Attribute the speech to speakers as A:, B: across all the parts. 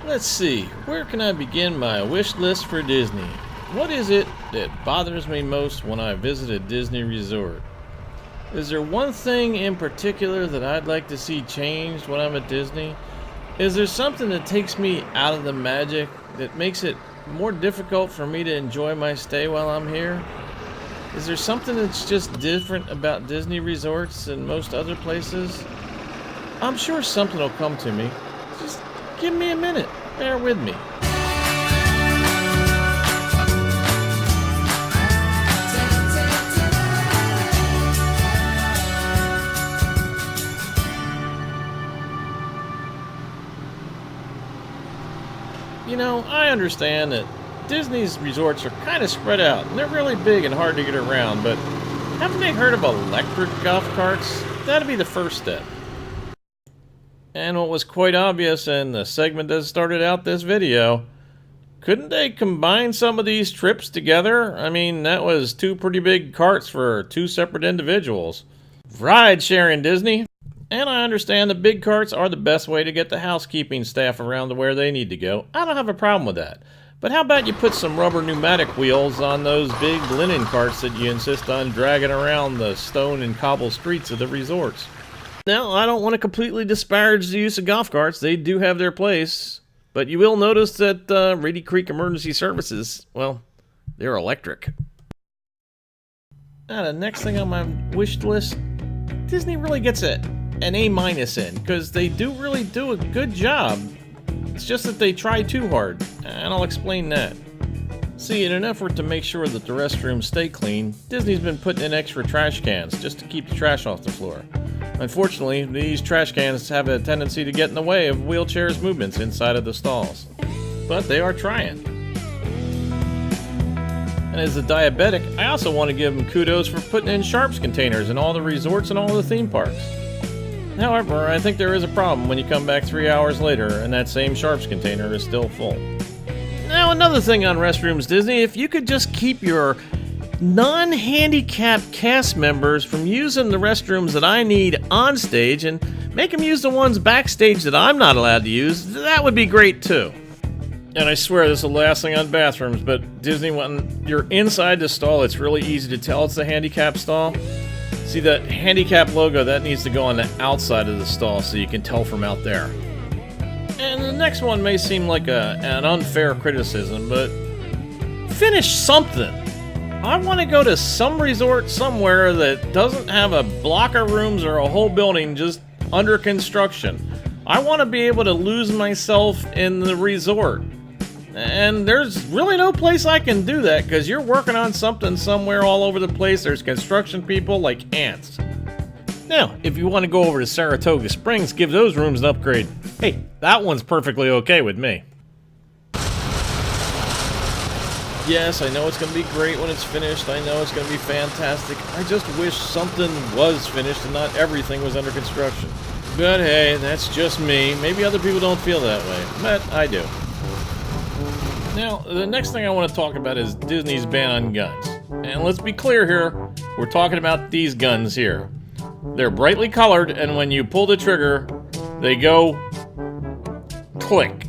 A: Let's see, where can I begin my wish list for Disney? What is it that bothers me most when I visit a Disney resort? Is there one thing in particular that I'd like to see changed when I'm at Disney? Is there something that takes me out of the magic, that makes it more difficult for me to enjoy my stay while I'm here? Is there something that's just different about Disney resorts than most other places? I'm sure something will come to me. Just give me a minute. Bear with me. You know, I understand that Disney's resorts are kind of spread out, and they're really big and hard to get around, but haven't they heard of electric golf carts? That'd be the first step. And what was quite obvious in the segment that started out this video, couldn't they combine some of these trips together? I mean, that was two pretty big carts for two separate individuals. Ride sharing, Disney. And I understand the big carts are the best way to get the housekeeping staff around to where they need to go. I don't have a problem with that. But how about you put some rubber pneumatic wheels on those big linen carts that you insist on dragging around the stone and cobble streets of the resorts? Now, I don't want to completely disparage the use of golf carts. They do have their place. But you will notice that Reedy Creek Emergency Services, well, they're electric. Now, the next thing on my wish list, Disney really gets an A- in, because they really do a good job. It's just that they try too hard, and I'll explain that. See, in an effort to make sure that the restrooms stay clean, Disney's been putting in extra trash cans just to keep the trash off the floor. Unfortunately, these trash cans have a tendency to get in the way of wheelchairs' movements inside of the stalls. But they are trying. And as a diabetic, I also want to give them kudos for putting in sharps containers in all the resorts and all the theme parks. However, I think there is a problem when you come back 3 hours later and that same sharps container is still full. Now, another thing on restrooms, Disney, if you could just keep your non-handicapped cast members from using the restrooms that I need on stage and make them use the ones backstage that I'm not allowed to use, that would be great too. And I swear this is the last thing on bathrooms, but Disney, when you're inside the stall, it's really easy to tell it's the handicapped stall. See, that handicap logo, that needs to go on the outside of the stall so you can tell from out there. And the next one may seem like an unfair criticism, but finish something. I want to go to some resort somewhere that doesn't have a block of rooms or a whole building just under construction. I want to be able to lose myself in the resort. And there's really no place I can do that because you're working on something somewhere all over the place. There's construction people like ants. Now, if you want to go over to Saratoga Springs, give those rooms an upgrade. Hey, that one's perfectly okay with me. Yes, I know it's going to be great when it's finished. I know it's going to be fantastic. I just wish something was finished and not everything was under construction. But hey, that's just me. Maybe other people don't feel that way, but I do. Now, the next thing I want to talk about is Disney's ban on guns. And let's be clear here, we're talking about these guns here. They're brightly colored, and when you pull the trigger, they go click.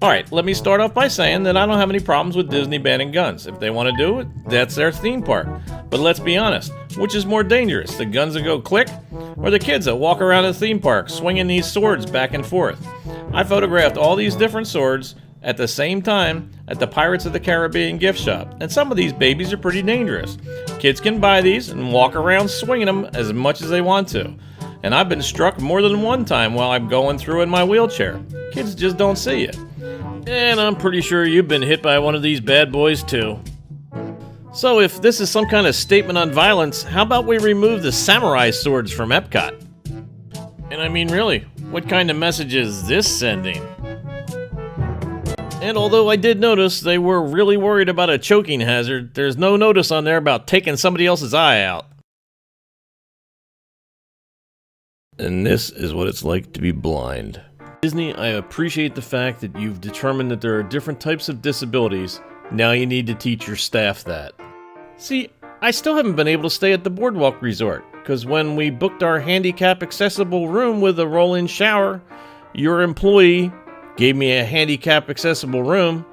A: Alright, let me start off by saying that I don't have any problems with Disney banning guns. If they want to do it, that's their theme park. But let's be honest, which is more dangerous, the guns that go click, or the kids that walk around the theme park swinging these swords back and forth? I photographed all these different swords at the same time at the Pirates of the Caribbean gift shop, and some of these babies are pretty dangerous. Kids can buy these and walk around swinging them as much as they want to. And I've been struck more than one time while I'm going through in my wheelchair. Kids just don't see it. And I'm pretty sure you've been hit by one of these bad boys too. So if this is some kind of statement on violence, how about we remove the samurai swords from Epcot? And I mean really, what kind of message is this sending? And although I did notice they were really worried about a choking hazard, there's no notice on there about taking somebody else's eye out. And this is what it's like to be blind. Disney, I appreciate the fact that you've determined that there are different types of disabilities. Now you need to teach your staff that. See, I still haven't been able to stay at the Boardwalk Resort, because when we booked our handicap accessible room with a roll-in shower, your employee gave me a handicap accessible room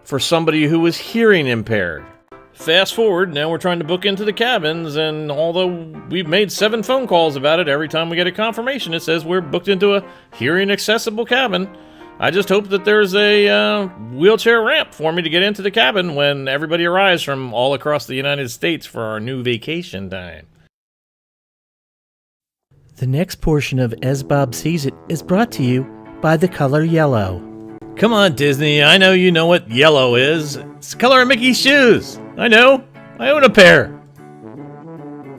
A: for somebody who was hearing impaired. Fast forward, now we're trying to book into the cabins, and although we've made 7 phone calls about it, every time we get a confirmation it says we're booked into a hearing accessible cabin. I just hope that there's a wheelchair ramp for me to get into the cabin when everybody arrives from all across the United States for our new vacation time.
B: The next portion of As Bob Sees It is brought to you by the color yellow.
A: Come on, Disney, I know you know what yellow is. It's the color of Mickey's shoes. I know. I own a pair.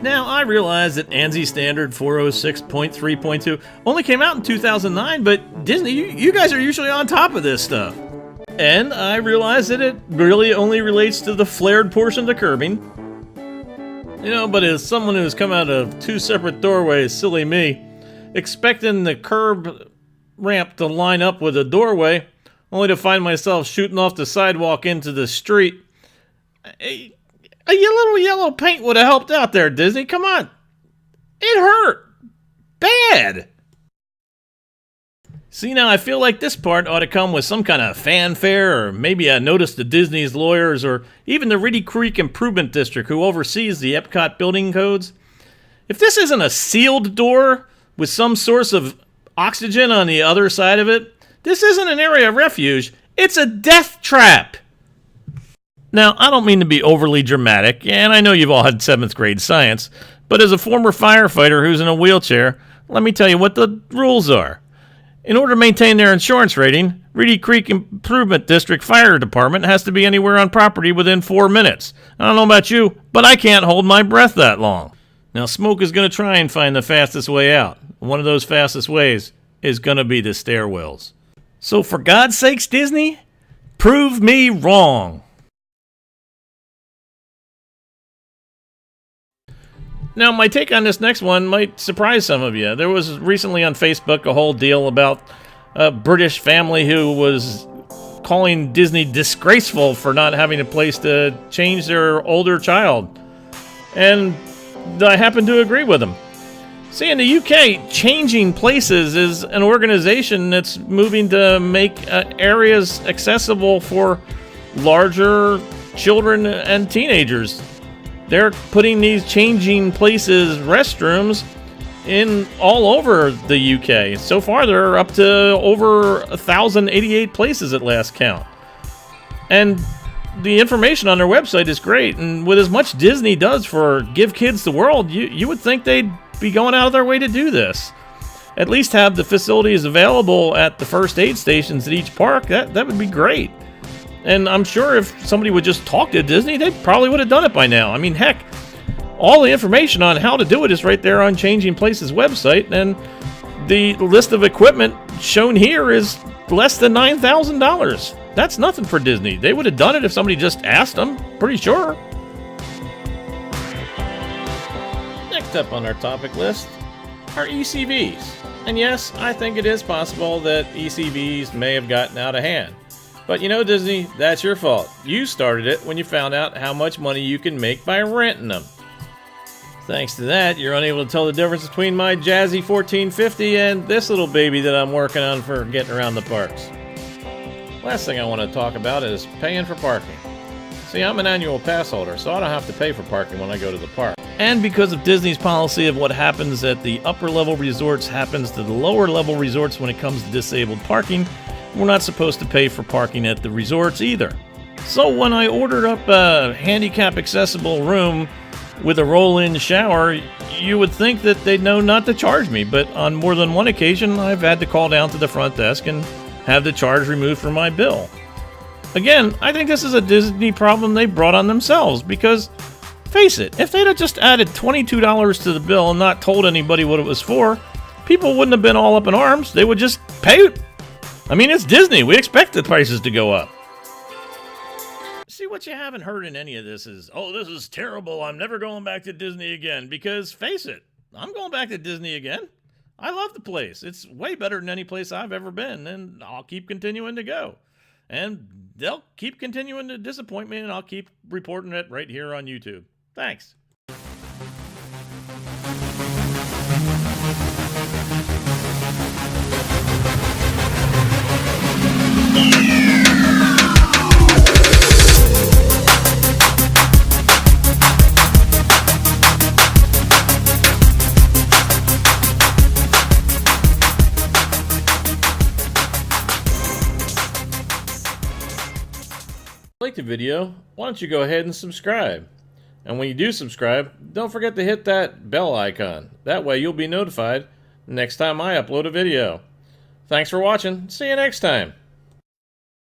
A: Now, I realize that ANSI Standard 406.3.2 only came out in 2009, but Disney, you guys are usually on top of this stuff. And I realize that it really only relates to the flared portion of the curbing. You know, but as someone who's come out of 2 separate doorways, silly me, expecting the curb ramp to line up with a doorway, only to find myself shooting off the sidewalk into the street. A little yellow paint would have helped out there, Disney. Come on. It hurt. Bad. See, now I feel like this part ought to come with some kind of fanfare, or maybe a notice to Disney's lawyers, or even the Reedy Creek Improvement District who oversees the Epcot building codes. If this isn't a sealed door with some source of oxygen on the other side of it, this isn't an area of refuge. It's a death trap. Now, I don't mean to be overly dramatic, and I know you've all had 7th grade science, but as a former firefighter who's in a wheelchair, let me tell you what the rules are. In order to maintain their insurance rating, Reedy Creek Improvement District Fire Department has to be anywhere on property within 4 minutes. I don't know about you, but I can't hold my breath that long. Now, Smoke is going to try and find the fastest way out. One of those fastest ways is going to be the stairwells. So for God's sakes, Disney, prove me wrong. Now, my take on this next one might surprise some of you. There was recently on Facebook a whole deal about a British family who was calling Disney disgraceful for not having a place to change their older child. And I happen to agree with them. See, in the UK, Changing Places is an organization that's moving to make areas accessible for larger children and teenagers. They're putting these Changing Places restrooms in all over the UK. So far, they're up to over 1,088 places at last count. And the information on their website is great. And with as much Disney does for Give Kids the World, you would think they'd be going out of their way to do this. At least have the facilities available at the first aid stations at each park. That would be great. And I'm sure if somebody would just talk to Disney, they probably would have done it by now. I mean, heck, all the information on how to do it is right there on Changing Places website, and the list of equipment shown here is less than $9,000. That's nothing for Disney. They would have done it if somebody just asked them, pretty sure. Next up on our topic list are ECVs. And yes, I think it is possible that ECVs may have gotten out of hand. But you know, Disney, that's your fault. You started it when you found out how much money you can make by renting them. Thanks to that, you're unable to tell the difference between my Jazzy 1450 and this little baby that I'm working on for getting around the parks. Last thing I want to talk about is paying for parking. See, I'm an annual pass holder, so I don't have to pay for parking when I go to the park. And because of Disney's policy of what happens at the upper level resorts happens to the lower level resorts when it comes to disabled parking, we're not supposed to pay for parking at the resorts either. So when I ordered up a handicap accessible room with a roll-in shower, you would think that they'd know not to charge me, but on more than one occasion I've had to call down to the front desk and have the charge removed from my bill. Again, I think this is a Disney problem they brought on themselves, because face it, if they'd have just added $22 to the bill and not told anybody what it was for, people wouldn't have been all up in arms. They would just pay it. I mean, it's Disney. We expect the prices to go up. See, what you haven't heard in any of this is, oh, this is terrible. I'm never going back to Disney again. Because, face it, I'm going back to Disney again. I love the place. It's way better than any place I've ever been, and I'll keep continuing to go. And they'll keep continuing to disappoint me, and I'll keep reporting it right here on YouTube. Thanks. liked the video, why don't you go ahead and subscribe? And when you do subscribe, don't forget to hit that bell icon. That way you'll be notified next time I upload a video. Thanks for watching. See you next time.